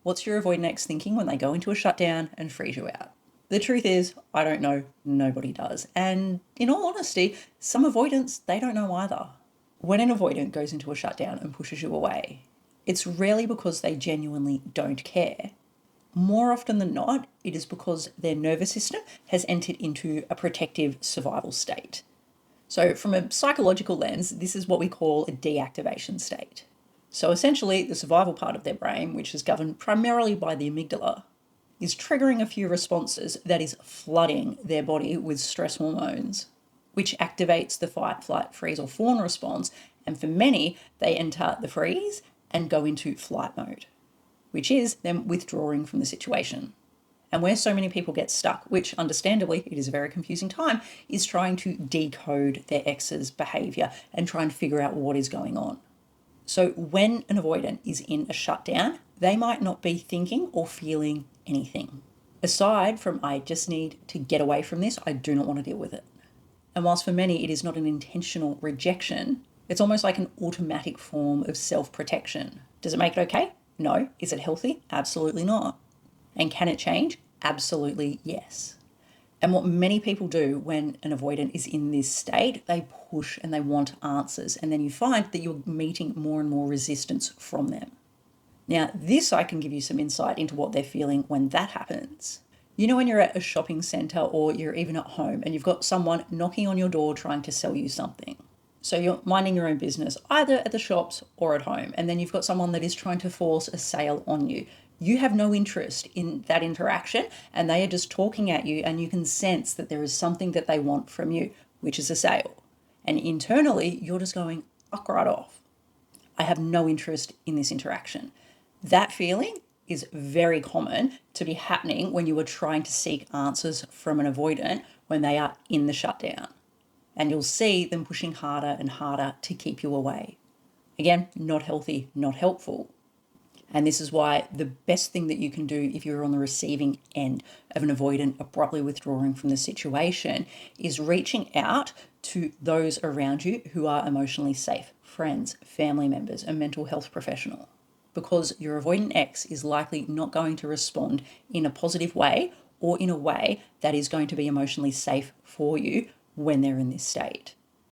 What's your avoidant ex thinking when they go into a shutdown and freeze you out? The truth is, I don't know, nobody does. And in all honesty, some avoidants, they don't know either. When an avoidant goes into a shutdown and pushes you away, it's rarely because they genuinely don't care. More often than not, it is because their nervous system has entered into a protective survival state. So, from a psychological lens, this is what we call a deactivation state. So, essentially, the survival part of their brain, which is governed primarily by the amygdala, is triggering a few responses that is flooding their body with stress hormones, which activates the fight, flight, freeze, or fawn response. And for many, they enter the freeze and go into flight mode, which is them withdrawing from the situation. And where so many people get stuck, which understandably it is a very confusing time, is trying to decode their ex's behaviour and try and figure out what is going on. So when an avoidant is in a shutdown, they might not be thinking or feeling anything. Aside from, I just need to get away from this, I do not want to deal with it. And whilst for many it is not an intentional rejection, it's almost like an automatic form of self-protection. Does it make it okay? No. Is it healthy? Absolutely not. And can it change? Absolutely yes. And what many people do when an avoidant is in this state, they push and they want answers. And then you find that you're meeting more and more resistance from them. Now, this I can give you some insight into what they're feeling when that happens. You know, when you're at a shopping centre or you're even at home and you've got someone knocking on your door trying to sell you something. So you're minding your own business, either at the shops or at home, and then you've got someone that is trying to force a sale on you. You have no interest in that interaction and they are just talking at you, and you can sense that there is something that they want from you, which is a sale. And internally, you're just going, fuck right off. I have no interest in this interaction. That feeling is very common to be happening when you are trying to seek answers from an avoidant when they are in the shutdown. And you'll see them pushing harder and harder to keep you away. Again, not healthy, not helpful. And this is why the best thing that you can do if you're on the receiving end of an avoidant abruptly withdrawing from the situation is reaching out to those around you who are emotionally safe, friends, family members, a mental health professional. Because your avoidant ex is likely not going to respond in a positive way or in a way that is going to be emotionally safe for you when they're in this state.